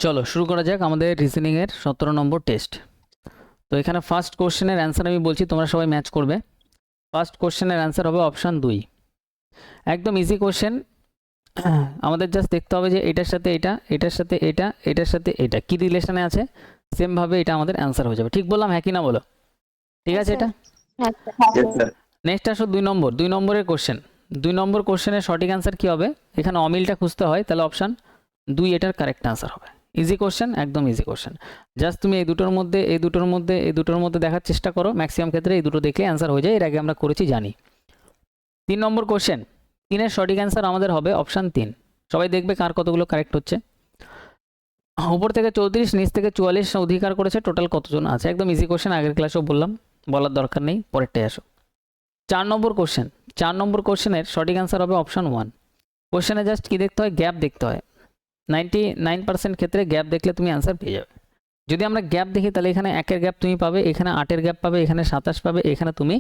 চলো শুরু করা যাক আমাদের রিজনিং এর 17 নম্বর টেস্ট। তো এখানে ফার্স্ট কোশ্চেনের অ্যান্সার আমি বলছি, তোমরা সবাই ম্যাচ করবে। ফার্স্ট কোশ্চেনের অ্যান্সার হবে অপশান 2। একদম ইজি কোশ্চেন। আমাদের জাস্ট দেখতে হবে যে এটার সাথে এটা, এটার সাথে এটা, এটার সাথে এটা কি রিলেশনে আছে, সেম ভাবে এটা আমাদের অ্যান্সার হয়ে যাবে। ঠিক বললাম? হ্যাঁ কি না বলো? ঠিক আছে এটা? নেক্সট আসো 2 নম্বরের কোশ্চেন। 2 নম্বর কোশ্চেনের সঠিক অ্যান্সার কি হবে? এখানে অমিলটা খুঁজতে হয়, তাহলে অপশান 2 এটার কারেক্ট অ্যান্সার হবে। ইজি কোশ্চেন, একদম ইজি কোশ্চেন। জাস্ট তুমি এই দুটোর মধ্যে দেখার চেষ্টা করো, ম্যাক্সিমাম ক্ষেত্রে এই দুটো দেখলে অ্যান্সার হয়ে যায়, এর আগে আমরা করেছি জানি। 3 নম্বর কোশ্চেন, 3-এর সঠিক অ্যান্সার আমাদের হবে অপশান 3। সবাই দেখবে কার কতগুলো কারেক্ট হচ্ছে। উপর থেকে 34, নিচ থেকে 44 অধিকার করেছে, টোটাল কতজন আছে? একদম ইজি কোশ্চেন, আগের ক্লাসেও বললাম, বলার দরকার নেই, পরেরটাই আসো। 4 নম্বর কোশ্চেন, 4 নম্বর কোশ্চেনের সঠিক অ্যান্সার হবে অপশান 1। কোশ্চেনে জাস্ট কি দেখতে হয়? গ্যাপ দেখতে হয়। 99% ক্ষেত্রে গ্যাপ দেখলে তুমি অ্যান্সার পেয়ে যাবে। যদি আমরা গ্যাপ দেখি তাহলে এখানে 1-এর গ্যাপ তুমি পাবে, এখানে 8-এর গ্যাপ পাবে, এখানে 27 পাবে, এখানে তুমি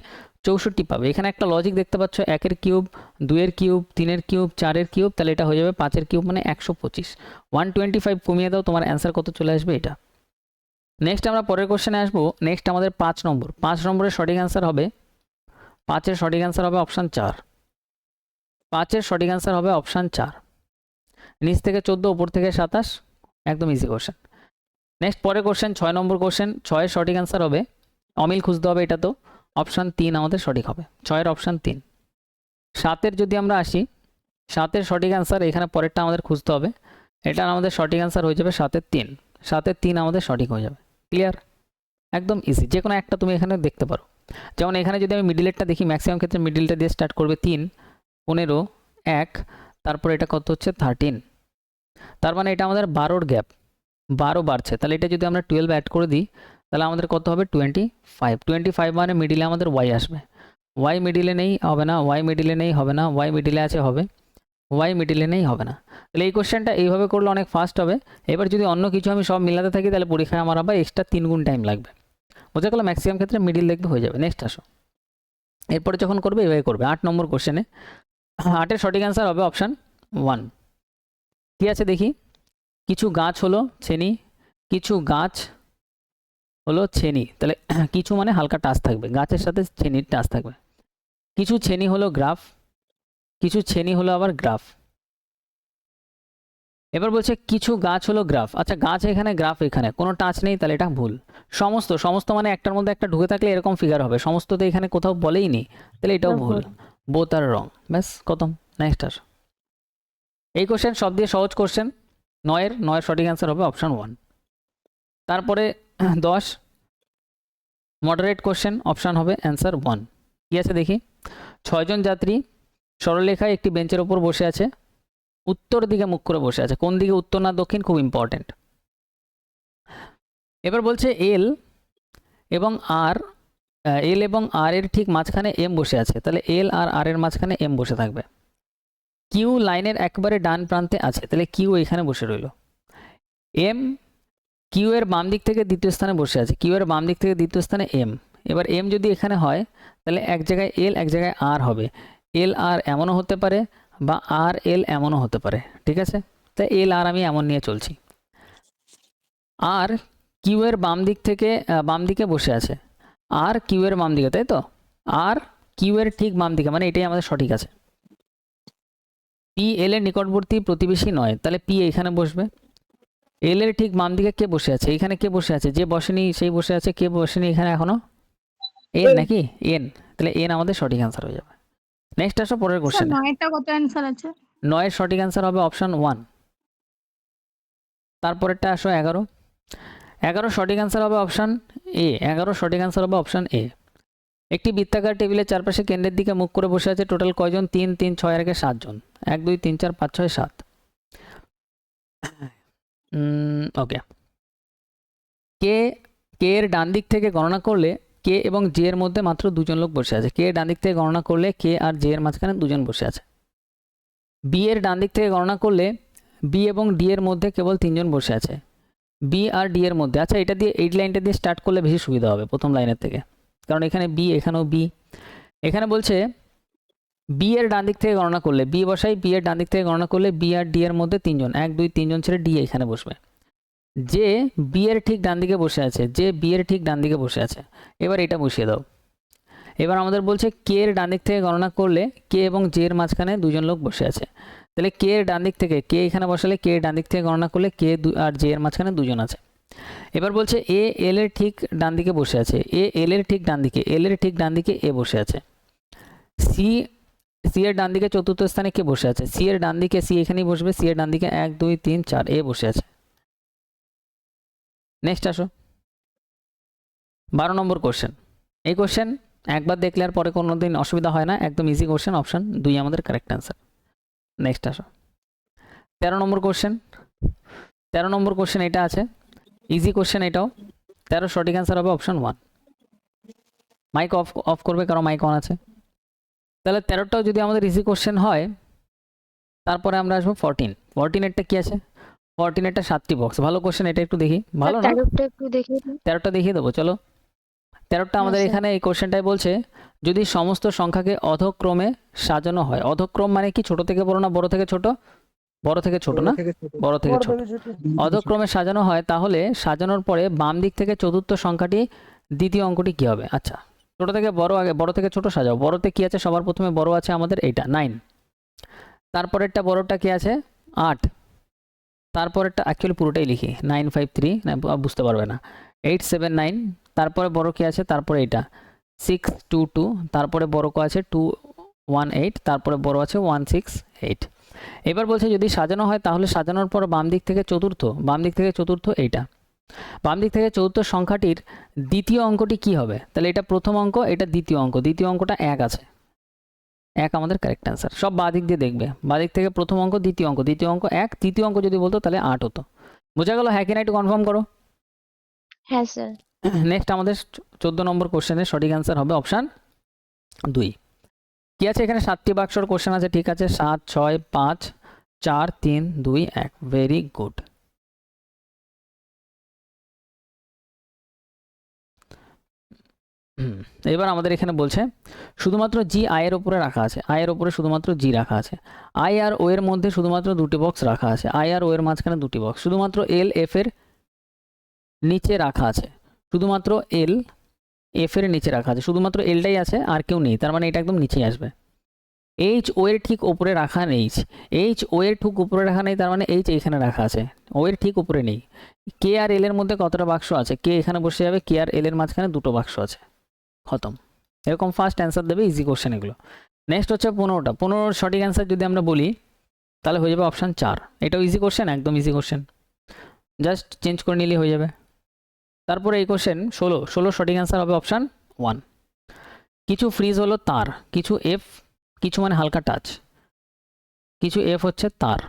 64 পাবে। এখানে একটা লজিক দেখতে পাচ্ছ, 1-এর কিউব, 2-এর কিউব, 3-এর কিউব, 4-এর কিউব, তাহলে এটা হয়ে যাবে 5-এর কিউব মানে 125। 125 কমিয়ে দাও, তোমার অ্যান্সার কত চলে আসবে এটা। নেক্সট আমরা পরের কোশ্চেনে আসবো। নেক্সট আমাদের 5 নম্বর। 5 নম্বরের সঠিক অ্যান্সার হবে, 5-এর সঠিক অ্যান্সার হবে অপশান 4। 5-এর সঠিক অ্যান্সার হবে অপশান 4। নিচ থেকে 14, উপর থেকে 27, একদম ইজি কোশ্চেন। নেক্সট পরের কোশ্চেন 6 নম্বর কোশ্চেন। 6-এর সঠিক অ্যান্সার হবে, অমিল খুঁজতে হবে, এটা তো অপশান 3 আমাদের সঠিক হবে। 6-এর অপশান 3। 7-এর যদি আমরা আসি, 7-এর সঠিক অ্যান্সার এখানে পরেরটা আমাদের খুঁজতে হবে, এটা আমাদের সঠিক অ্যান্সার হয়ে যাবে 7-এর 3। 7-এর 3 আমাদের সঠিক হয়ে যাবে। ক্লিয়ার? একদম ইজি, যে কোনো একটা তুমি এখানে দেখতে পারো। যেমন এখানে যদি আমি মিডিলেরটা দেখি, ম্যাক্সিমাম ক্ষেত্রে মিডিলটা দিয়ে স্টার্ট করবে 3, 15, 1, তারপর এটা কত হচ্ছে 13, তার মানে এটা আমাদের 12-র গ্যাপ, 12 বাড়ছে, তাহলে এটা যদি আমরা 12 অ্যাড করে দিই তাহলে আমাদের কত হবে 25। 25 মানে মিডিলে আমাদের ওয়াই আসবে। ওয়াই মিডিলে নেই, হবে না। ওয়াই মিডিলে নেই, হবে না। ওয়াই মিডিলে আছে, হবে। ওয়াই মিডিলে নেই, হবে না। তাহলে এই কোশ্চেনটা এইভাবে করলে অনেক ফাস্ট হবে। এবার যদি অন্য কিছু আমি সব মিলাতে থাকি তাহলে পরীক্ষায় আমার আবার এক্সট্রা 3 গুণ টাইম লাগবে। বোঝা গেল? ম্যাক্সিমাম ক্ষেত্রে মিডিল দেখবে হয়ে যাবে। নেক্সট আসো। এরপরে যখন করবে এভাবে করবে। 8 নম্বর কোশ্চেনে 8-এর সঠিক অ্যান্সার হবে অপশান 1। কি আছে দেখি? কিছু গাছ হলো ছেনি, কিছু গাছ হলো ছেনি, তাহলে কিছু মানে হালকা টাচ থাকবে, গাছের সাথে ছেনির টাচ থাকবে। কিছু ছেনি হলো গ্রাফ, কিছু ছেনি হলো আবার গ্রাফ। এবার বলছে কিছু গাছ হলো গ্রাফ। আচ্ছা, গাছ এখানে, গ্রাফ এখানে, কোনো টাচ নেই, তাহলে এটা ভুল। সমস্ত, সমস্ত মানে একটার মধ্যে একটা ঢুকে থাকলে এরকম ফিগার হবে, সমস্ত তো এখানে কোথাও বলেই নি, তাহলে এটাও ভুল। বোথ আর রং, ব্যাস খতম। নেক্সট আসো। এই কোশ্চেন সব দিয়ে সহজ কোশ্চেন। 9-এর সঠিক অ্যান্সার হবে অপশান 1। তারপরে 10 মডারেট কোশ্চেন, অপশান হবে অ্যান্সার 1। কি আছে দেখি? 6 জন যাত্রী সরলরেখায় একটি বেঞ্চের ওপর বসে আছে, উত্তর দিকে মুখ করে বসে আছে। কোন দিকে? উত্তর না দক্ষিণ? খুব ইম্পর্টেন্ট। এবার বলছে এল এবং আর, এল এবং আর এর ঠিক মাঝখানে এম বসে আছে, তাহলে এল আর আর এর মাঝখানে এম বসে থাকবে। কিউ লাইনের একবারে ডান প্রান্তে আছে, তাহলে কিউ এখানে বসে রইল। এম কিউ এর বাম দিক থেকে দ্বিতীয় স্থানে বসে আছে, কিউ এর বাম দিক থেকে দ্বিতীয় স্থানে এম। এবার এম যদি এখানে হয় তাহলে এক জায়গায় এল, এক জায়গায় আর হবে। এল আর এমনও হতে পারে বা আর এল এমনও হতে পারে, ঠিক আছে? তাই এল আর আমি এমন নিয়ে চলছি। আর কিউ এর বাম দিক থেকে বাম দিকে বসে আছে, আর কিউ এর বাম দিকে, তাই তো? আর কিউ এর ঠিক বাম দিকে, মানে এটাই আমাদের সঠিক আছে। পি এল এর নিকটবর্তী প্রতিবেশী নয়, তাহলে পি এখানে বসবে। এল এর ঠিক বাম দিকে কে বসে আছে? এখানে কে বসে আছে? যে বসেনি সেই বসে আছে। কে বসেনি এখানে এখনো? এন নাকি? এন, তাহলে এন আমাদের সঠিক অ্যান্সার হয়ে যাবে। নেক্সট আসো পরের কোশ্চেনে। 9টা কত অ্যান্সার আছে? 9-এর সঠিক অ্যান্সার হবে অপশান 1। তারপরেরটা আসো 11। 11 সঠিক অ্যান্সার হবে অপশান এ। 11 সঠিক অ্যান্সার হবে অপশান এ। একটি বৃত্তাকার টেবিলের চারপাশে কেন্দ্রের দিকে মুখ করে বসে আছে টোটাল কয়জন? 3, 3, 6 আর 7 জন। 1, 2, 3, 4, 5, 6, 7। ওকে। কে কে এর ডান দিক থেকে গণনা করলে কে এবং জে এর মধ্যে মাত্র 2 জন লোক বসে আছে। কে এর ডান দিক থেকে গণনা করলে কে আর জে এর মাঝখানে 2 জন বসে আছে। বি এর ডান দিক থেকে গণনা করলে বি এবং ডি এর মধ্যে কেবল 3 জন বসে আছে। বি আর ডি এর মধ্যে, আচ্ছা এটা দিয়ে, এই লাইনটা দিয়ে স্টার্ট করলে বেশি সুবিধা হবে প্রথম লাইনের থেকে, কারণ এখানে বি, এখানেও বি। এখানে বলছে বি এর ডান দিক থেকে গণনা করলে, বি বসাই, বি এর ডান দিক থেকে গণনা করলে বি আর ডি এর মধ্যে 3 জন, 1, 2, 3 জন ছেড়ে ডি এখানে বসবে। যে বি এর ঠিক ডান দিকে বসে আছে, যে বি এর ঠিক ডান দিকে বসে আছে। এবার এটা বসিয়ে দাও। এবার আমাদের বলছে কে এর ডান দিক থেকে গণনা করলে কে এবং জে এর মাঝখানে দুজন লোক বসে আছে। তাহলে কে এর ডান দিক থেকে কে এখানে বসালে কে এর ডান দিক থেকে গণনা করলে কে আর জে এর মাঝখানে দুজন আছে। এবার বলছে এ এল এর ঠিক ডান দিকে বসে আছে, এ এল এর ঠিক ডান দিকে, এল এর ঠিক ডান দিকে এ বসে আছে। সি সি এর ডান দিকে চতুর্থ স্থানে কে বসে আছে, সি এর ডান দিকে, সি এখানেই বসবে, সি এর ডান দিকে 1 2 3 4 এ বসে আছে। নেক্সট আসো 12 নম্বর কোশ্চেন। এই কোশ্চেন একবার দেখলে আর পরে কোনো দিন অসুবিধা হয় না, একদম ইজি কোশ্চেন, অপশন 2 আমাদের কারেক্ট অ্যান্সার। নেক্সট আসো 13 নম্বর কোশ্চেন। 13 নম্বর কোশ্চেন এটা আছে, ইজি কোশ্চেন এটাও। 13 সঠিক অ্যান্সার হবে অপশন 1। মাইক অফ অফ করবে কারণ মাইক অন আছে। তাহলে 13টাও যদি আমাদের ইজি কোশ্চেন হয়, তারপরে আমরা আসবো 14। 14 কি আছে? 14 7টি বক্স। ভালো কোশ্চেন, এটা একটু দেখি। ভালো না? 13টা একটু দেখিয়ে দিন। 13টা দেখিয়ে দেবো, চলো। 13টা আমাদের স্যার। এখানে এই কোশ্চেনটাই বলছে যদি সমস্ত সংখ্যাকে অধক্রমে সাজানো হয়। অধক্রম মানে কি? ছোট থেকে বড় না বড় থেকে ছোট? বড় থেকে ছোট না, বড় থেকে ছোট। অধক্রমে সাজানো হয়, তাহলে সাজানোর পরে বাম দিক থেকে চতুর্থ সংখ্যাটি দ্বিতীয় অঙ্কটি কি হবে? আচ্ছা, ছোট থেকে বড়, আগে বড় থেকে ছোট সাজাও। বড়তে কি আছে? সবার প্রথমে বড় আছে আমাদের এইটা 9। তারপরেরটা বড়টা কি আছে? 8। তারপরেরটা অ্যাকচুয়ালি পুরোটাই লিখি 953, না বুঝতে পারবে না। 879। তারপরে বড় কি আছে? তারপরে এটা 622। তারপরে বড় কো আছে 218। তারপরে বড় আছে 168। এবার বলছে যদি সাজানো হয়, তাহলে সাজানোর পর বাম দিক থেকে চতুর্থ, বাম দিক থেকে চতুর্থ এইটা, বাম দিক থেকে চতুর্থ সংখ্যাটির দ্বিতীয় অঙ্কটি কি হবে? তাহলে এটা প্রথম অঙ্ক, এটা দ্বিতীয় অঙ্ক। দ্বিতীয় অঙ্কটা 1 আছে, 1 আমাদের কারেক্ট অ্যান্সার। সব বাঁ দিক দিয়ে দেখবে, বাঁ দিক থেকে প্রথম অঙ্ক, দ্বিতীয় অঙ্ক, দ্বিতীয় অঙ্ক 1, তৃতীয় অঙ্ক যদি বলতো তাহলে 8 হতো। বোঝা গেল? হ্যাঁ কি না একটু কনফার্ম করো। হ্যাঁ স্যার। নেক্সট আমাদের 14 নম্বর কোশ্চেনের সঠিক অ্যান্সার হবে অপশান 2। কি আছে এখানে? 7টি বাক্সর কোশ্চেন আছে, ঠিক আছে। 7 6 5 4 3 2 1। Very good. এবার আমাদের এখানে বলছে শুধুমাত্র জি আয়ের উপরে রাখা আছে, আয়ের উপরে শুধুমাত্র জি রাখা আছে। আই আর ও এর মধ্যে শুধুমাত্র 2টি বক্স রাখা আছে, আই আর ও এর মাঝখানে 2টি বক্স। শুধুমাত্র এল এফ এর নিচে রাখা আছে, শুধুমাত্র এল এফ এর নিচে রাখা আছে, শুধুমাত্র এলটাই আছে, আর কেউ নেই। তার মানে এটা একদম নিচেই আসবে। এইচ ও এর ঠিক উপরে রাখা নেই, এইচ ও এর ঠিক উপরে রাখা নেই, তার মানে এইচ এইখানে রাখা আছে, ও এর ঠিক উপরে নেই। কে আর এল এর মধ্যে কতটা বাক্স আছে? কে এখানে বসে যাবে, কে আর এল এর মাঝখানে 2টো বাক্স আছে, খতম। এরকম ফার্স্ট অ্যান্সার দেবে, ইজি কোশ্চেন এগুলো। নেক্সট হচ্ছে 15টা। 15 সঠিক অ্যান্সার যদি আমরা বলি তাহলে হয়ে যাবে অপশান 4। এটাও ইজি কোশ্চেন, একদম ইজি কোশ্চেন, জাস্ট চেঞ্জ করে নিলেই হয়ে যাবে। তারপরে এই কোশ্চেন 16 সঠিক অ্যান্সার হবে অপশান 1। কিছু ফ্রিজ হলো তার, কিছু এফ, কিছু মানে হালকা টাচ, কিছু এফ হচ্ছে তার,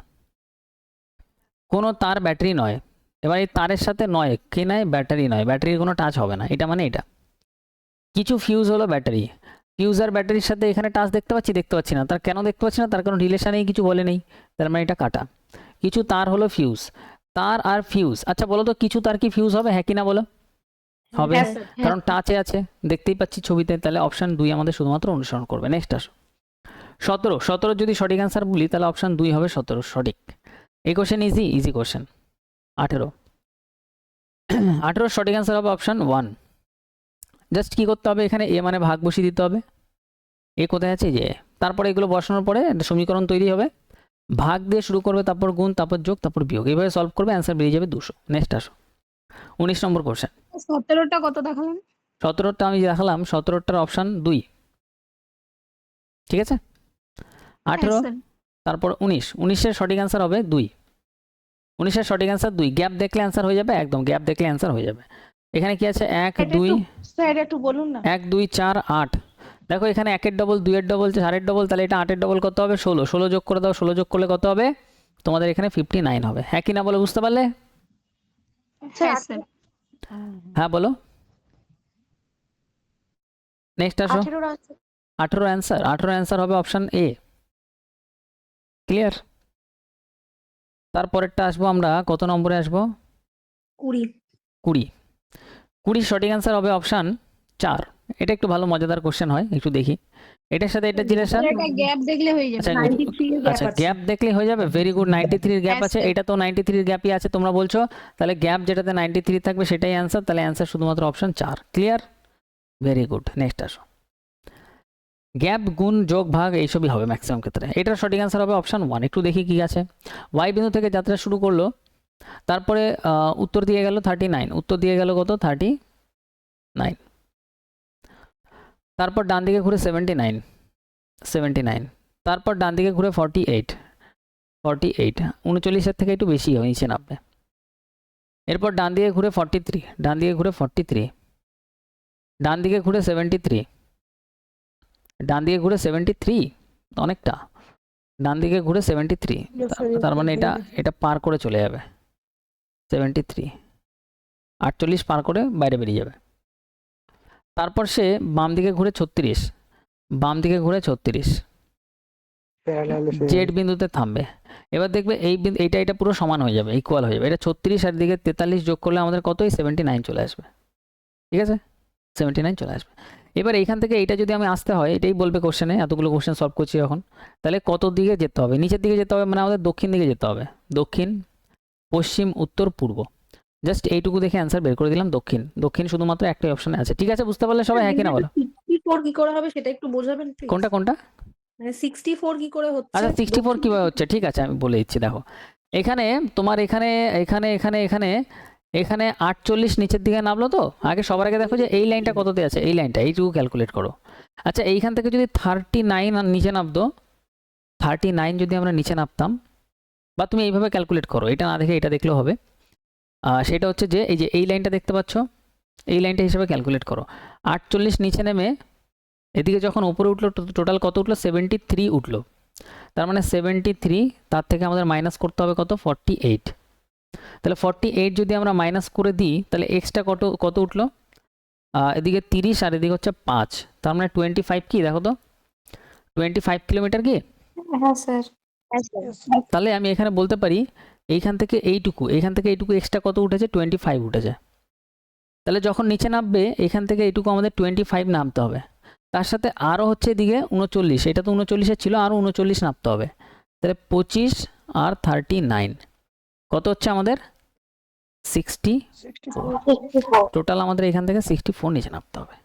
কোনো তার ব্যাটারি নয়। এবার এই তারের সাথে নয় কে নয়, ব্যাটারি নয়, ব্যাটারির কোনো টাচ হবে না, এটা মানে এটা। কিছু ফিউজ হলো ব্যাটারি, ফিউজ আর ব্যাটারির সাথে এখানে টাচ দেখতে পাচ্ছি, দেখতে পাচ্ছি না। তার কেন দেখতে পাচ্ছি না? তার কোনো রিলেশনেই কিছু বলে নেই, তার মানে এটা কাটা। কিছু তার হলো ফিউজ, তার আর ফিউজ। আচ্ছা বলো তো কিছু তার কি ফিউজ হবে? হ্যাঁ কি না বলো? হবে, হ্যাঁ স্যার। কারণ টাচে আছে, দেখতেই পাচ্ছি ছবিতে। তাহলে অপশান 2 আমাদের শুধুমাত্র অনুসরণ করবে। নেক্সট আসো 17 যদি সঠিক অ্যান্সার বলি তাহলে অপশান 2 হবে 17 সঠিক। এই কোশ্চেন ইজি কোশ্চেন। 18 সঠিক অ্যান্সার হবে অপশান 1। জাস্ট কি করতে হবে? এখানে এ মানে ভাগ বসিয়ে দিতে হবে। এ কোথায় আছে? যে তারপরে এগুলো বসানোর পরে একটা সমীকরণ তৈরি হবে, ভাগ দিয়ে শুরু করবে, তারপর গুণ, তারপর যোগ, তারপর বিয়োগ, এইভাবে সলভ করবে, অ্যান্সার বেরিয়ে যাবে 200। নেক্সট আসো 19 নম্বর কোশ্চেন। 17টা কত দেখালেন? 17টা আমি দেখালাম, 17টার অপশান 2, ঠিক আছে। 18, স্যার। তারপর 19 সঠিক অ্যান্সার হবে 2। 19 সঠিক অ্যান্সার 2। গ্যাপ দেখলে অ্যান্সার হয়ে যাবে, একদম গ্যাপ দেখলে অ্যান্সার হয়ে যাবে। এখানে কি আছে? 1 2 স্যার একটু বলুন না। 1 2 4 8। দেখো এখানে 1 এর ডবল, 2 এর ডবল, 4 এর ডবল, তাহলে এটা 8 এর ডবল কত হবে? 16। 16 যোগ করে দাও, 16 যোগ করলে কত হবে? তোমাদের এখানে 59 হবে। হ্যাঁ কি না বলে, বুঝতে পারলে? হ্যাঁ স্যার। হ্যাঁ বলো। নেক্সট আসো 18 আছে। 18 অ্যান্সার। 18 অ্যান্সার হবে অপশান এ। ক্লিয়ার? তারপরেরটা আসবো আমরা, কত নম্বরে আসবো? 20। 20 সঠিক অ্যান্সার হবে অপশান 4। এটা একটু ভালো মজাদার কোশ্চেন হয়, একটু দেখি এটার সাথে এটা রিলেশন। এটা গ্যাপ দেখলে হয়ে যাবে। আচ্ছা 93 এর আচ্ছা গ্যাপ আছে। গ্যাপ দেখলে হয়ে যাবে, ভেরি গুড। 93 গ্যাপ হ্যাঁ, আছে, sir. এটা তো 93 গ্যাপই আছে তোমরা বলছো, তাহলে গ্যাপ যেটাতে 93 থাকবে সেটাই অ্যান্সার, তাহলে অ্যান্সার শুধুমাত্র option 4। Clear, very good. Next আসো, গ্যাপ গুণ যোগ ভাগ এইসবই হবে ম্যাক্সিমাম ক্ষেত্রে। এটার সঠিক অ্যান্সার হবে অপশন 1। একটু দেখি কি আছে। ওয়াই বিন্দু থেকে যাত্রা শুরু করলো, তারপরে উত্তর দিয়ে গেল 39, উত্তর দিয়ে গেল কত 39, তারপর ডান দিকে ঘুরে 79, তারপর ডান দিকে ঘুরে 48, 39 থেকে একটু বেশি হয়, নিচে নামবে। এরপর ডান দিকে ঘুরে 43, ডান দিকে ঘুরে 43, ডান দিকে ঘুরে 73, ডান দিকে ঘুরে 73, অনেকটা, ডান দিকে ঘুরে 73, তার মানে এটা পার করে চলে যাবে 73, 48 পার করে বাইরে বেরিয়ে যাবে। তারপর সে বাম দিকে ঘুরে 36, বাম দিকে ঘুরে 36, জেড বিন্দুতে থামবে। এবার দেখবে এইটা পুরো সমান হয়ে যাবে, ইকুয়াল হয়ে যাবে। এটা 36 আর দিকে 43 যোগ করলে আমাদের কতই 79 চলে আসবে, ঠিক আছে, 79 চলে আসবে। এবার এইখান থেকে এইটা যদি আমি আসতে হয়, এটাই বলবে কোশ্চেনে, এতগুলো কোশ্চেন সলভ করছি এখন, তাহলে কত দিকে যেতে হবে, নিচের দিকে যেতে হবে, মানে আমাদের দক্ষিণ দিকে যেতে হবে, দক্ষিণ, পশ্চিম, উত্তর, পূর্ব। জাস্ট এইটুকু দেখে অ্যান্সার বের করে দিলাম, দক্ষিণ। দক্ষিণ শুধুমাত্র একটাই অপশনে আছে, ঠিক আছে, বুঝতে পারলে সবাই, হ্যাঁ কিনা বলো। 64 কি করে হবে সেটা একটু বোঝাবেন প্লিজ। কোনটা কোনটা? মানে 64 কি করে হচ্ছে? আচ্ছা 64 কিভাবে হচ্ছে, ঠিক আছে আমি বলে দিচ্ছি। দেখো এখানে তোমার এখানে এখানে এখানে এখানে এখানে 48 নিচের দিকে নামলো, তো আগে সবার আগে দেখো যে এই লাইনটা কততে আছে, এই লাইনটা, এইটুকু ক্যালকুলেট করো। আচ্ছা এইখান থেকে যদি 39 নিচে নামতো, 39 যদি আমরা নিচে নামতাম, বা তুমি এইভাবে ক্যালকুলেট করো, এটা না দেখে এটা দেখলেও হবে। সেটা হচ্ছে যে এই যে এই লাইনটা দেখতে পাচ্ছ, এই লাইনটা হিসেবে ক্যালকুলেট করো। 48 নিচে নেমে এদিকে যখন উপরে উঠলো, টোটাল কত উঠলো 73 উঠলো, তার মানে 73, তার থেকে আমাদের মাইনাস করতে হবে কত 48। তাহলে 48 যদি আমরা মাইনাস করে দিই, তাহলে এক্সট্রা কত উঠলো, এদিকে 30 আর এদিকে হচ্ছে 5, তার মানে 25 কি দেখো তো, 25 কিলোমিটার কি। হ্যাঁ স্যার। হ্যাঁ স্যার। তাহলে আমি এখানে বলতে পারি এইখান থেকে এইটুকু এক্সট্রা কত উঠেছে 25 উঠেছে। তাহলে যখন নিচে নামবে এখান থেকে এইটুকু আমাদের 25 নামতে হবে, তার সাথে আরও হচ্ছে এদিকে 39, এটা তো 39 ছিল, আরও 39 নামতে হবে। তাহলে 25 আর 39 কত হচ্ছে আমাদের 64। টোটাল আমাদের এখান থেকে 64 নিচে নামতে হবে।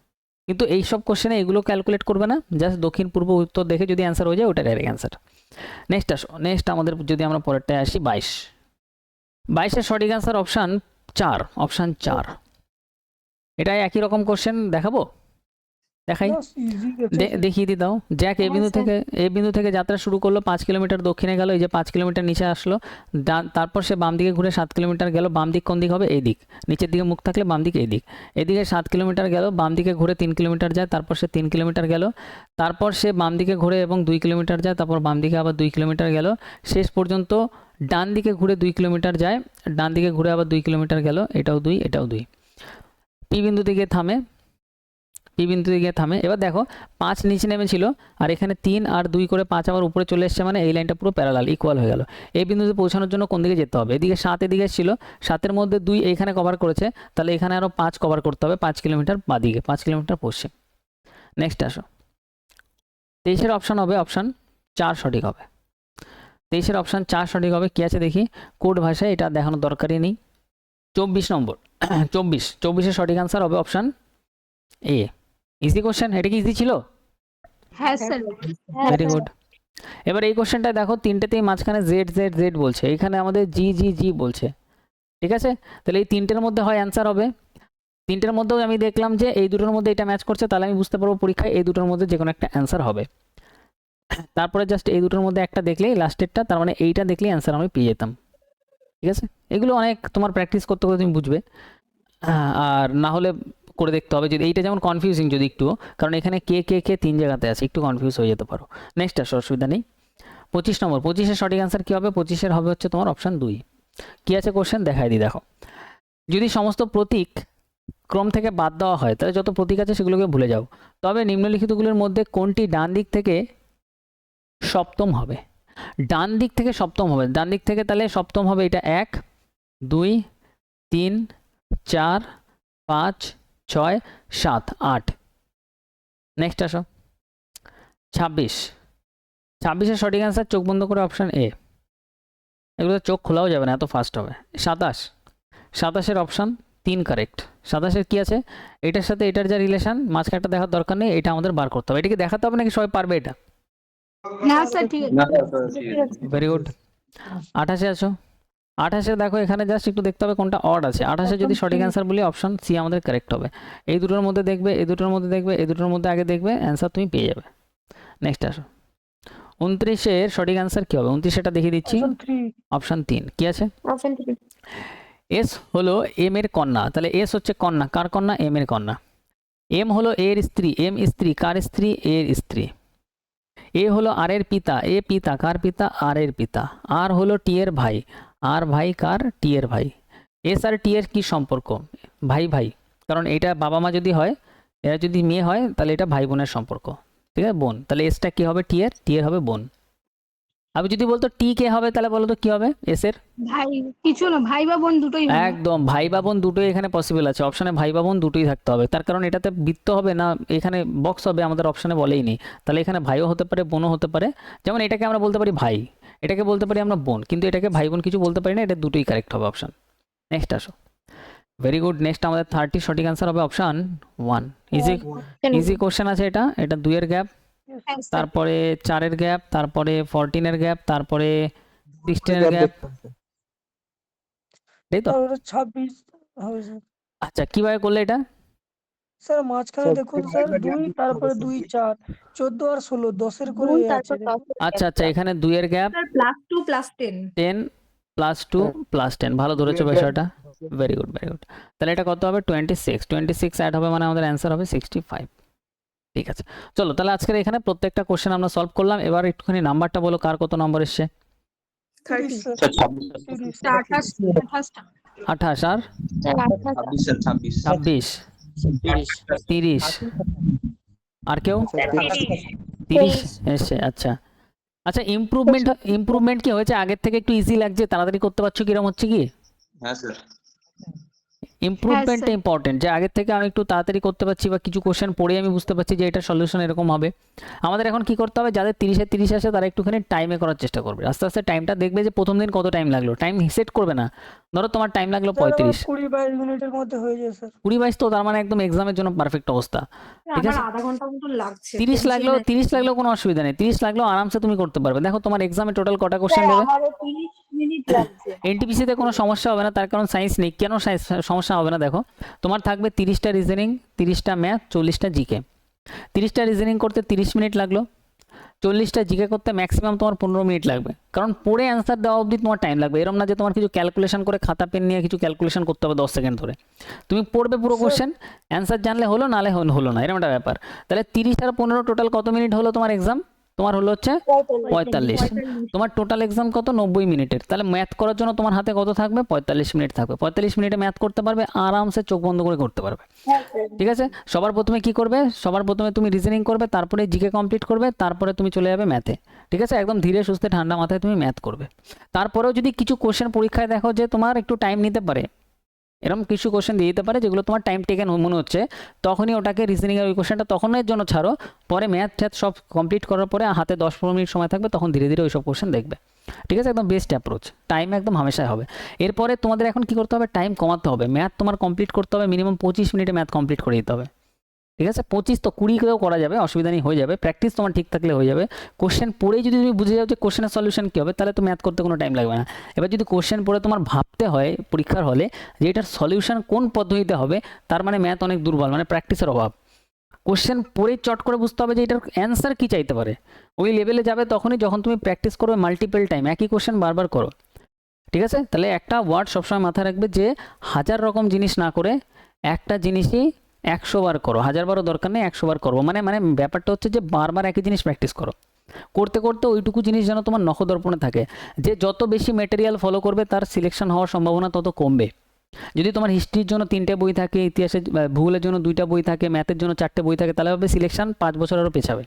কিন্তু এইসব কোশ্চেনে এগুলো ক্যালকুলেট করবে না, জাস্ট দক্ষিণ পূর্ব উত্তর দেখে যদি অ্যান্সার হয়ে যায় ওটা ডাইরেক্ট অ্যান্সার। নেক্সট আসো, নেক্সট আমাদের যদি আমরা পরেরটায় আসি 22-এর সঠিক অ্যান্সার অপশান 4, অপশান 4। এটা একই রকম কোশ্চেন দেখাবো, দেখাই, দেখিয়ে দি দাও। জ্যাক এ বিন্দু থেকে যাত্রা শুরু করলো, 5 কিলোমিটার দক্ষিণে গেল, এই যে 5 কিলোমিটার নিচে আসলো, তারপর সে বাম দিকে ঘুরে 7 কিলোমিটার গেল, বাম দিক কোন দিক হবে, এই দিক, নিচের দিকে মুখ থাকলে বাম দিক এই দিক। এদিকে 7 কিলোমিটার গেল, বাম দিকে ঘুরে 3 কিলোমিটার যায়, তারপর সে 3 কিলোমিটার গেল, তারপর সে বাম দিকে ঘুরে এবং 2 কিলোমিটার যায়, তারপর বাম দিকে আবার 2 কিলোমিটার গেল, শেষ পর্যন্ত ডান দিকে ঘুরে 2 কিলোমিটার যায়, ডান দিকে ঘুরে আবার 2 কিলোমিটার গেল, এটাও 2, এটাও 2। পি বিন্দু দিকে থামে। এবার দেখো 5 নিচে নেমেছিল, আর এখানে 3 আর 2 করে 5 আবার উপরে চলে এসছে, মানে এই লাইনটা পুরো প্যারালাল ইকুয়াল হয়ে গেল। এই বিন্দুতে পৌঁছানোর জন্য কোন দিকে যেতে হবে, এদিকে 7 এদিকে ছিল, 7-এর মধ্যে 2 এইখানে কভার করেছে, তাহলে এখানে আরও 5 কভার করতে হবে, 5 কিলোমিটার বাদিকে, 5 কিলোমিটার পশ্চিম। নেক্সট আসো, 23-এর অপশান হবে অপশান 4 সঠিক হবে। 23-এর অপশান 4 সঠিক হবে। কি আছে দেখি, কোড ভাষায়, এটা দেখানোর দরকারই নেই। 24 নম্বর 24-এর সঠিক অ্যান্সার হবে অপশান এ। ইজি কোশ্চেন, এটা কি ইজি ছিল? হ্যাঁ স্যার। Very good. এবার এই কোশ্চেনটা দেখো, তিনটেতেই মাঝখানে জেড জেড জেড বলছে, এখানে আমাদের জি জি জি বলছে, ঠিক আছে। তাহলে এই তিনটের মধ্যে হয় অ্যান্সার হবে, তিনটের মধ্যেও আমি দেখলাম যে এই দুটোর মধ্যে এটা ম্যাচ করছে, তাহলে আমি বুঝতে পারবো পরীক্ষায় এই দুটোর মধ্যে যে কোনো একটা অ্যান্সার হবে। তারপরে জাস্ট এই দুটোর মধ্যে একটা দেখলেই লাস্টেরটা, তার মানে এইটা দেখলেই অ্যান্সার আমি পেয়ে যেতাম, ঠিক আছে। এগুলো অনেক তোমার প্র্যাকটিস করতে করতে তুমি বুঝবে, আর না হলে করে দেখতে হবে। যদি এইটা যেমন কনফিউজিং যদি একটু, কারণ এখানে কে 3 জায়গাতে আছে, একটু কনফিউজ হয়ে যেতে পারো। নেক্সট আসো, অসুবিধা নেই। 25 নম্বর, 25-এর সঠিক অ্যান্সার কী হবে, 25-এর হবে হচ্ছে তোমার অপশান 2। কী আছে কোশ্চেন দেখাই দিই, দেখো, যদি সমস্ত প্রতীক ক্রম থেকে বাদ দেওয়া হয়, তাহলে যত প্রতীক আছে সেগুলোকে ভুলে যাও, তবে নিম্নলিখিতগুলোর মধ্যে কোনটি ডান দিক থেকে সপ্তম হবে। ডান দিক থেকে সপ্তম হবে, ডান দিক থেকে তাহলে সপ্তম হবে এটা 1, 2, 3, 4, 5, 6, 7, 8। নেক্সট আসো 26। 26-এর সঠিক অ্যান্সার চোখ বন্ধ করে অপশান এ। এগুলো চোখ খোলাও যাবে না, এত ফাস্ট হবে। 27। 27-এর অপশান 3 কারেক্ট। 27-এর কি আছে, এটার সাথে এটার যা রিলেশন মাঝখানটা দেখার দরকার নেই, এটা আমাদের বার করতে হবে। এটাকে দেখাতে হবে নাকি সবাই পারবে এটা? না স্যার ঠিক আছে। না স্যার ভেরি গুড। 28-এ আছো। 28-এ দেখো এখানে জাস্ট একটু দেখতে হবে কোনটা অড আছে। 28-এ যদি সঠিক অ্যান্সার বলি অপশন সি আমাদের কারেক্ট হবে। এই দুটোর মধ্যে দেখবে, এই দুটোর মধ্যে দেখবে, এই দুটোর মধ্যে আগে দেখবে, অ্যান্সার তুমি পেয়ে যাবে। নেক্সট আসো 29-এর সঠিক অ্যান্সার কি হবে? 29-এটা দেখিয়ে দিচ্ছি, অপশন 3 কি আছে? অপশন 3। এস হলো এম এর কন্যা, তাহলে এস হচ্ছে কন্যা, কার কন্যা? এম এর কন্যা। এম হলো এর স্ত্রী, এম স্ত্রী, কার স্ত্রী? এর স্ত্রী। এ হলো আর এর পিতা, এ পিতা, কার পিতা? আর এর পিতা। আর হলো টি এর ভাই, আর ভাই কার? টি এর ভাই। এস আর টি এর কি সম্পর্ক? ভাই ভাই, কারণ এটা বাবা মা যদি হয়, এরা যদি মেয়ে হয় তাহলে এটা ভাই বোনের সম্পর্ক, ঠিক আছে? বোন, তাহলে এসটা কি হবে? টি এর, টি এর হবে বোন। আমি যদি বলতো টি কে হবে তাহলে বলো তো কি হবে এস এর? ভাই কিছু না, ভাই বা বোন দুটোই হবে। একদম, ভাই বা বোন দুটোই এখানে পসিবল আছে, অপশনে ভাই বা বোন দুটোই থাকতে হবে। তার কারণ এটাতে বৃত্ত হবে না, এখানে বক্স হবে, আমাদের অপশনে বলেই নেই। তাহলে এখানে ভাইও হতে পারে, বোনও হতে পারে। যেমন এটাকে আমরা বলতে পারি ভাই, এটাকে বলতে পারি আমরা বোন, কিন্তু এটাকে ভাই বোন কিছু বলতে পারি না, এটা দুটোই কারেক্ট হবে অপশন। নেক্সট আসো। Very good. নেক্সট আমাদের 30 সঠিক আনসার হবে অপশন 1। ইজি ইজি কোশ্চেন আছে এটা। এটা 2 এর গ্যাপ, হ্যাঁ, স্যার। তারপরে 4 এর গ্যাপ, তারপরে 14 এর গ্যাপ, তারপরে 16 এর গ্যাপ, তাই তো? স্যার ওটা 26 হবে স্যার। আচ্ছা, কিভাবে করলে এটা? স্যার মাঝখানে দেখুন স্যার 2 তারপরে 2 4 14 আর 16 10 এর করে আছে দেখুন। আচ্ছা আচ্ছা, এখানে 2 এর গ্যাপ, স্যার +2 +10 10 +2 +10, ভালো ধরেছো বিষয়টা, ভেরি গুড ভেরি গুড। তাহলে এটা কত হবে? 26। 26 অ্যাড হবে মানে আমাদের অ্যান্সার হবে 65। ঠিক আছে, চলো তাহলে আজকের এখানে প্রত্যেকটা কোশ্চেন আমরা সলভ করলাম। এবার একটুখানি নাম্বারটা বলো, কার কত নম্বর এসছে? 30 স্যার, স্যার 26 30 28 আর 26 26 30 আর কেউ? 30 এসছে। আচ্ছা আচ্ছা, ইমপ্রুভমেন্ট কি হয়েছে? আগের থেকে একটু ইজি লাগছে, তাড়াতাড়ি করতে পারছো, কিরকম হচ্ছে কি? হ্যাঁ স্যার ইমপ্রুভমেন্টটা স্যার। ইম্পর্টেন্ট, যে আগের থেকে আমি একটু তাড়াতাড়ি করতে পারছি বা কিছু কোশ্চেন পড়ে আমি বুঝতে পারছি যে এটা সলিউশন এরকম হবে। আমাদের এখন কি করতে হবে, যাদের 30-এ 30 আসে তারা একটুখানি টাইমে করার চেষ্টা করবে। আস্তে আস্তে টাইমটা দেখবে যে প্রথম দিন কত টাইম লাগলো, টাইম সেট করবে না। ধরো তোমার টাইম লাগলো স্যার আমার 35, 20-22 মিনিটের মধ্যে হয়ে যায় স্যার। 20-22 তো তার মানে একদম এক্সামের জন্য পারফেক্ট অবস্থা। ঠিক আমার আছে, আধা ঘন্টা মতো লাগছে 30 লাগলেও 30 লাগলেও কোনো অসুবিধা নেই, 30 লাগলেও আরামসে তুমি করতে পারবে। দেখো তোমার এক্সামে টোটাল কটা কোশ্চেন দেবে? আমারও 30 মিনিট লাগছে। এনটিপিসিতে কোনো সমস্যা হবে না, তার কারণ সায়েন্স নেই। কেন সমস্যা হবে না? দেখো তোমার থাকবে 30টা রিজনিং, 30টা ম্যাথ, 40টা জিকে। 30টা রিজনিং করতে 30 মিনিট লাগলো, 40টা জিকে করতে ম্যাক্সিমাম তোমার 15 মিনিট লাগবে, কারণ পড়ে অ্যান্সার দেওয়া অবধি তোমার টাইম লাগবে। এরকম না যে তোমার কিছু ক্যালকুলেশন করে খাতা পেন নিয়ে কিছু ক্যালকুলেশন করতে হবে 10 সেকেন্ড ধরে। তুমি পড়বে পুরো কোশ্চেন, অ্যান্সার জানলে হলো, নালে হলো না, এরকম একটা ব্যাপার। তাহলে 30 আর 15 টোটাল কত মিনিট হলো তোমার এক্সাম? তোমার হলো হচ্ছে 45। তোমার টোটাল এক্সাম কত? 90 মিনিটের। তাহলে ম্যাথ করার জন্য তোমার হাতে কত থাকবে? 45 মিনিট থাকবে। 45 মিনিটে ম্যাথ করতে পারবে, আরামসে চোখ বন্ধ করে করতে পারবে। ঠিক আছে, সবার প্রথমে কি করবে? সবার প্রথমে তুমি রিজনিং করবে, তারপরে জিকে কমপ্লিট করবে, তারপরে তুমি চলে যাবে ম্যাথে। ঠিক আছে, একদম ধীরে সুস্থে ঠান্ডা মাথায় তুমি ম্যাথ করবে। তারপরেও যদি কিছু কোশ্চেন পরীক্ষায় দেখো যে তোমার একটু টাইম নিতে পারে, এরকম কিছু কোশ্চেন দিয়ে দিতে পারে যেগুলো তোমার টাইম টেকেন মনে হচ্ছে, তখনই ওটাকে রিজনিংয়ের ওই কোশ্চেনটা তখনের জন্য ছাড়ো। পরে ম্যাথ ট্যাথ সব কমপ্লিট করার পরে হাতে 10-15 মিনিট সময় থাকবে, তখন ধীরে ধীরে ওই সব কোশ্চেন দেখবে। ঠিক আছে, একদম বেস্ট অ্যাপ্রোচ, টাইম একদম হামেশাই হবে। এরপরে তোমাদের এখন কি করতে হবে? টাইম কমাতে হবে। ম্যাথ তোমার কমপ্লিট করতে হবে মিনিমাম 25 মিনিটে ম্যাথ কমপ্লিট করে দিতে হবে। ঠিক আছে, 25 তো 20 করেও করা যাবে, অসুবিধা নেই, হয়ে যাবে। প্র্যাকটিস তোমার ঠিক থাকলে হয়ে যাবে। কোশ্চেন পড়েই যদি তুমি বুঝে যাও যে কোশ্চেনের সলিউশন কী হবে, তাহলে তো ম্যাথ করতে কোনো টাইম লাগবে না। এবার যদি কোশ্চেন পড়ে তোমার ভাবতে হয় পরীক্ষার হলে যে এটার সলিউশন কোন পদ্ধতিতে হবে, তার মানে ম্যাথ অনেক দুর্বল, মানে প্র্যাকটিসের অভাব। কোশ্চেন পড়েই চট করে বুঝতে হবে যে এটার অ্যান্সার কী চাইতে পারে। ওই লেভেলে যাবে তখনই যখন তুমি প্র্যাকটিস করবে মাল্টিপল টাইম, একই কোশ্চেন বারবার করো। ঠিক আছে, তাহলে একটা ওয়ার্ড সবসময় মাথায় রাখবে যে 1000 রকম জিনিস না করে একটা জিনিসই 100 বার করো। 1000 বারও দরকার নেই, 100 বার করবো। মানে ব্যাপারটা হচ্ছে যে বারবার একই জিনিস প্র্যাকটিস করো, করতে করতে ওইটুকু জিনিস যেন তোমার নখদর্পণে থাকে। যে যত বেশি মেটেরিয়াল ফলো করবে তার সিলেকশন হওয়ার সম্ভাবনা তত কমবে। যদি তোমার হিস্ট্রির জন্য 3টে বই থাকে, ইতিহাসের ভূগোলের জন্য 2টা বই থাকে, ম্যাথের জন্য 4টে বই থাকে, তাহলে হবে সিলেকশন 5 বছর আরও পেছাবে।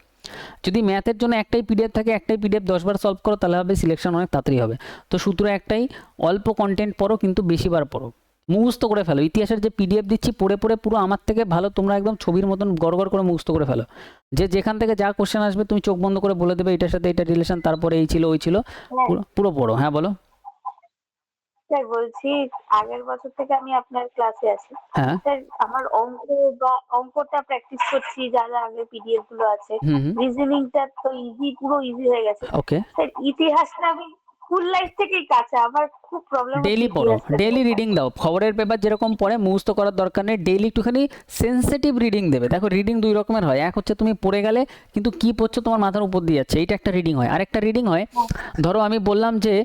যদি ম্যাথের জন্য একটাই পিডিএফ থাকে, একটাই পিডিএফ 10 বার সলভ করো, তাহলে হবে সিলেকশন অনেক তাড়াতাড়ি হবে। তো সূত্র একটাই, অল্প কন্টেন্ট পড়ো কিন্তু বেশিবার পড়ো। মুখস্থ করে ফেলো। ইতিহাসের যে পিডিএফ দিচ্ছি পড়ে পড়ে পুরো আমার থেকে ভালো তোমরা একদম ছবির মতন গড় করে মুখস্থ করে ফেলো। যে যেখান থেকে যা কোশ্চেন আসবে তুমি চোখ বন্ধ করে বলে দেবে এটার সাথে এটা রিলেশন, তারপরে এই ছিল ওই ছিল, পুরো পুরো পড়ো। হ্যাঁ বলো। স্যার বলছি আগের বছর থেকে আমি আপনার ক্লাসে আছি হ্যাঁ। স্যার। আমার অঙ্কটা প্র্যাকটিস করছি, যা যা আগে পিডিএফ গুলো আছে। হুম হুম। রিজনিংটা তো পুরো ইজি হয়ে গেছে ওকে। স্যার। ইতিহাসটা আমি স্কুল লাইফ থেকেই কাছে, আমার খুব প্রবলেম ডেইলি পড়ো, ডেইলি রিডিং দাও। খবরের পেপার যেরকম পড়ে মুখস্থ করার দরকার নেই, ডেইলি একটুখানি সেন্সিটিভ রিডিং দেবে। দেখো রিডিং দুই রকমের হয়, এক হচ্ছে তুমি পড়ে গেলে কিন্তু কি পড়ছো তোমার মাথার উপর দিয়ে যাচ্ছে, এইটা একটা রিডিং হয়। আরেকটা রিডিং হয়, ধরো আমি বললাম যে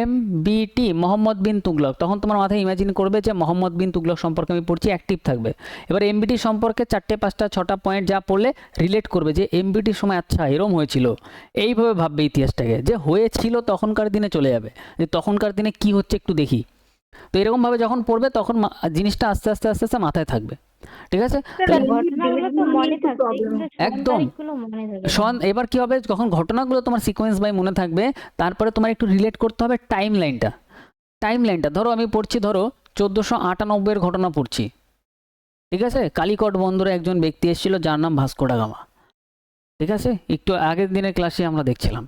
MBT মোহাম্মদ বিন তুগলক, তখন তোমার মাথায় ইমাজিন করবে যে মোহাম্মদ বিন তুগলক সম্পর্কে আমি পড়ছি, অ্যাক্টিভ থাকবে। এবার MBT সম্পর্কে 4টে 5টা 6টা পয়েন্ট যা পড়লে রিলেট করবে যে MBTর সময় আচ্ছা এরম হয়েছিল, এইভাবে ভাববে ইতিহাসটাকে, যে হয়েছিল তখনকার দিনে চলে যাবে, যে তখনকার দিনে কি হচ্ছে একটু দেখি। তো এরকমভাবে যখন পড়বে তখন জিনিসটা আস্তে আস্তে আস্তে আস্তে মাথায় থাকবে। ঠিক আছে? ঘটনাগুলো তো মনে থাকবে, একদম। মনে থাকে। এবার কি হবে, যখন ঘটনাগুলো তোমার সিকোয়েন্স বাই মনে থাকবে, তারপরে তোমার একটু রিলেট করতে হবে টাইম লাইনটা। ধরো আমি পড়ছি, ধরো 1498 ঘটনা পড়ছি, ঠিক আছে? কালিকট বন্দরে একজন ব্যক্তি এসেছিল যার নাম ভাস্কো ডা গামা, ঠিক আছে? একটু আগের দিনের ক্লাসে আমরা দেখছিলাম।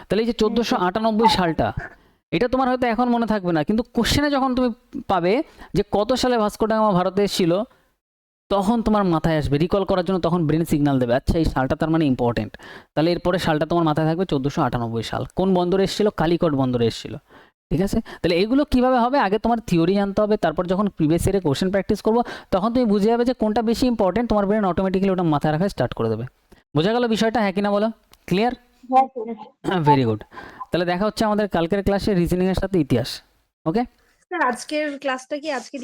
তাহলে এই যে 1498 সালটা, এটা তোমার হয়তো এখন মনে থাকবে না, কিন্তু কোশ্চেনে যখন তুমি পাবে যে কত সালে ভাস্কো ডা গামা ভারতে এসেছিল, তখন তোমার মাথায় আসবে রিকল করার জন্য, তখন ব্রেন সিগন্যাল দেবে আচ্ছা এই সালটা তার মানে ইম্পর্টেন্ট। তাহলে এরপরে সালটা তোমার মাথায় থাকবে 1498 সাল। কোন বন্দরে এসেছিল? কালিকট বন্দরে এসেছিল, ঠিক আছে? তাহলে এগুলো কিভাবে হবে, আগে তোমার থিওরি জানতে হবে, তারপর যখন প্রিভিয়াস ইয়ারে কোশ্চেন প্র্যাকটিস করবো তখন তুমি বুঝে যাবে যে কোনটা বেশি ইম্পর্টেন্ট, তোমার ব্রেন অটোমেটিক্যালি ওটা মাথায় রাখা স্টার্ট করে দেবে। বোঝা গেল বিষয়টা? হ্যাঁ কিনা বলো? ক্লিয়ার? হ্যাঁ, ভেরি গুড। তাহলে দেখা হচ্ছে আমাদের কালকের ক্লাসে রিজনিং এর সাথে ইতিহাস। ওকে স্যার আজকের ক্লাসটা কি আজকে